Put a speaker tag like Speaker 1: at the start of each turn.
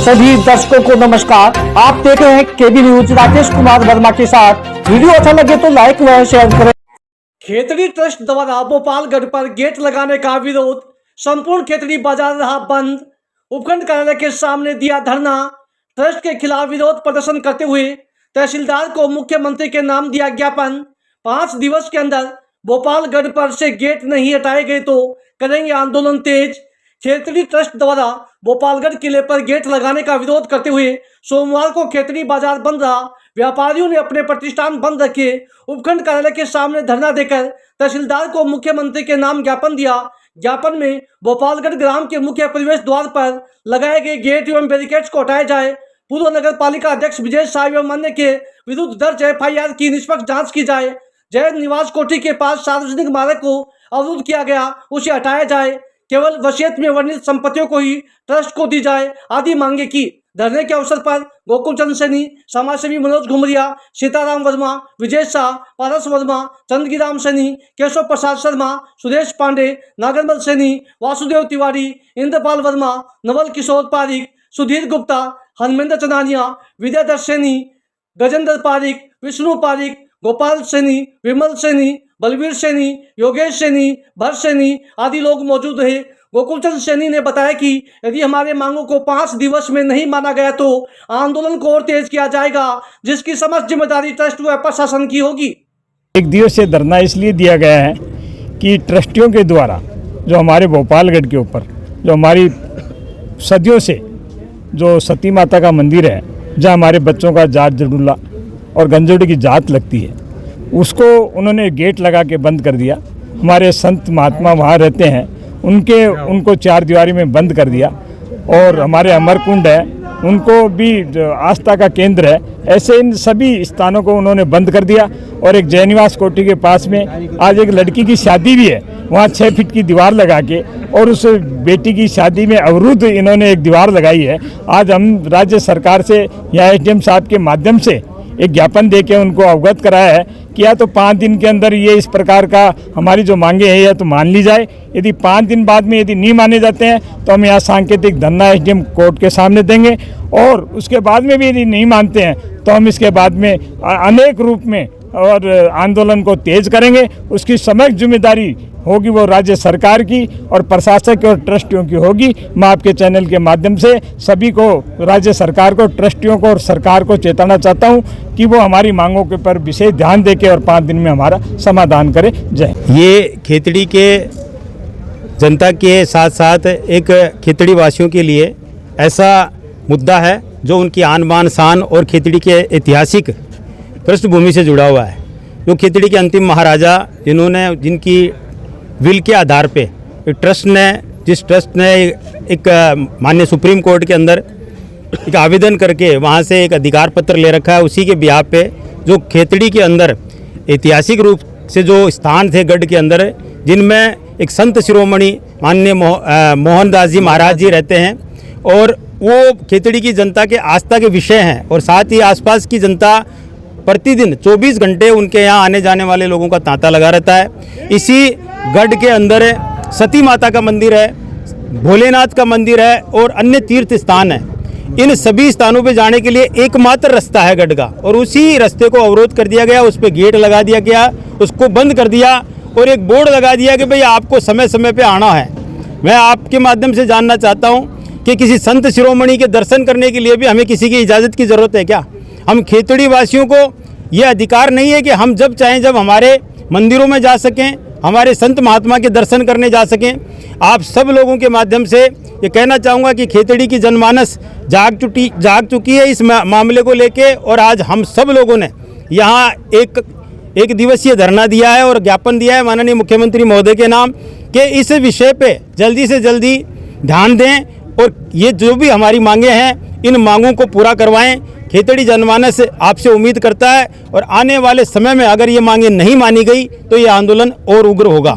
Speaker 1: सभी दर्शकों को नमस्कार। आप देख रहे हैं केबी न्यूज राकेश कुमार वर्मा के साथ। वीडियो अच्छा लगे तो लाइक व शेयर करें। खेतड़ी ट्रस्ट द्वारा भोपालगढ़ पर गेट लगाने का विरोध, संपूर्ण खेतड़ी बाजार रहा बंद। उपखंड कार्यालय के सामने दिया धरना। ट्रस्ट के खिलाफ विरोध प्रदर्शन करते हुए तहसीलदार को मुख्यमंत्री के नाम दिया ज्ञापन। 5 दिवस के अंदर भोपालगढ़ पर से गेट नहीं हटाए गए तो करेंगे आंदोलन तेज। खेतड़ी ट्रस्ट द्वारा भोपालगढ़ किले पर गेट लगाने का विरोध करते हुए सोमवार को खेतड़ी बाजार बंद रहा। व्यापारियों ने अपने प्रतिष्ठान बंद रखे। उपखंड कार्यालय के सामने धरना देकर तहसीलदार को मुख्यमंत्री के नाम ज्ञापन दिया। ज्ञापन में भोपालगढ़ ग्राम के मुख्य प्रवेश द्वार पर लगाए गए गेट एवं बैरिकेड्स को हटाया जाए। पूर्व नगर पालिका अध्यक्ष विजय शाह एवं अन्य के विरुद्ध दर्ज FIR की निष्पक्ष जांच की जाए। जैन निवास कोठी के पास सार्वजनिक मार्ग को अवरुद्ध किया गया, उसे हटाया जाए। केवल वसीयत में वर्णित संपत्तियों को ही ट्रस्ट को दी जाए आदि मांगे की। धरने के अवसर पर गोकुल चंद सैनी, समाजसेवी मनोज घुमरिया, सीताराम वर्मा, विजय शाह, पारस वर्मा, चंद्रगिराम सैनी, केशव प्रसाद शर्मा, सुरेश पांडे, नागरमल सैनी, वासुदेव तिवारी, इंद्रपाल वर्मा, नवल किशोर पारिक, सुधीर गुप्ता, हरमेंद्र चनानिया, विद्याधर सैनी, गजेंद्र पारिक, विष्णु पारिक, गोपाल सैनी, विमल सैनी, बलवीर सैनी, योगेश सैनी, भरत सैनी आदि लोग मौजूद रहे। गोकुलचंद सैनी ने बताया कि यदि हमारे मांगों को 5 दिवस में नहीं माना गया तो आंदोलन को और तेज किया जाएगा, जिसकी समस्त जिम्मेदारी ट्रस्ट व प्रशासन की होगी।
Speaker 2: 1 दिवसीय धरना इसलिए दिया गया है कि ट्रस्टियों के द्वारा जो हमारे भोपालगढ़ के ऊपर जो हमारी सदियों से जो सती माता का मंदिर है, जहाँ हमारे बच्चों का जाट जडुल्ला और गंजोड़ी की जात लगती है, उसको उन्होंने गेट लगा के बंद कर दिया। हमारे संत महात्मा वहाँ रहते हैं, उनको 4 दीवारी में बंद कर दिया। और हमारे अमरकुंड है, उनको भी आस्था का केंद्र है। ऐसे इन सभी स्थानों को उन्होंने बंद कर दिया। और एक जयनिवास कोठी के पास में आज एक लड़की की शादी भी है, वहाँ 6 फीट की दीवार लगा के और उस बेटी की शादी में अवरुद्ध इन्होंने एक दीवार लगाई है। आज हम राज्य सरकार से या SDM साहब के माध्यम से एक ज्ञापन देके उनको अवगत कराया है कि या तो 5 दिन के अंदर ये इस प्रकार का हमारी जो मांगे हैं या तो मान ली जाए। यदि 5 दिन बाद में यदि नहीं माने जाते हैं तो हम यहाँ सांकेतिक धरना SDM कोर्ट के सामने देंगे। और उसके बाद में भी यदि नहीं मानते हैं तो हम इसके बाद में अनेक रूप में और आंदोलन को तेज करेंगे। उसकी समग्र जिम्मेदारी होगी वो राज्य सरकार की और प्रशासक और ट्रस्टियों की होगी। मैं आपके चैनल के माध्यम से सभी को, राज्य सरकार को, ट्रस्टियों को और सरकार को चेताना चाहता हूं कि वो हमारी मांगों के पर विशेष ध्यान देके और 5 दिन में हमारा समाधान करे। जय।
Speaker 3: ये खेतड़ी के जनता के साथ साथ एक खेतड़ी वासियों के लिए ऐसा मुद्दा है जो उनकी आन बान शान और खेतड़ी के ऐतिहासिक पृष्ठभूमि से जुड़ा हुआ है। जो खेतड़ी के अंतिम महाराजा जिनकी विल के आधार पे जिस ट्रस्ट ने एक माननीय सुप्रीम कोर्ट के अंदर एक आवेदन करके वहाँ से एक अधिकार पत्र ले रखा है, उसी के बिहाफ पे जो खेतड़ी के अंदर ऐतिहासिक रूप से जो स्थान थे गढ़ के अंदर, जिनमें एक संत शिरोमणि माननीय मोहनदास जी महाराज जी रहते हैं और वो खेतड़ी की जनता के आस्था के विषय हैं। और साथ ही आसपास की जनता प्रतिदिन 24 घंटे उनके यहाँ आने जाने वाले लोगों का तांता लगा रहता है। इसी गढ़ के अंदर सती माता का मंदिर है, भोलेनाथ का मंदिर है और अन्य तीर्थ स्थान है। इन सभी स्थानों पे जाने के लिए एकमात्र रास्ता है गढ़ का, और उसी रास्ते को अवरोध कर दिया गया, उस पर गेट लगा दिया गया, उसको बंद कर दिया और एक बोर्ड लगा दिया कि भाई आपको समय समय पे आना है। मैं आपके माध्यम से जानना चाहता हूँ कि किसी संत शिरोमणि के दर्शन करने के लिए भी हमें किसी की इजाज़त की ज़रूरत है क्या? हम खेतड़ी वासियों को यह अधिकार नहीं है कि हम जब चाहें जब हमारे मंदिरों में जा सकें, हमारे संत महात्मा के दर्शन करने जा सकें? आप सब लोगों के माध्यम से ये कहना चाहूँगा कि खेतड़ी की जनमानस जाग चुकी है इस मामले को लेके। और आज हम सब लोगों ने यहाँ एक दिवसीय धरना दिया है और ज्ञापन दिया है माननीय मुख्यमंत्री महोदय के नाम कि इस विषय पे जल्दी से जल्दी ध्यान दें और ये जो भी हमारी मांगे हैं इन मांगों को पूरा करवाएं। खेतड़ी जनमानस आपसे उम्मीद करता है और आने वाले समय में अगर ये मांगे नहीं मानी गई तो ये आंदोलन और उग्र होगा।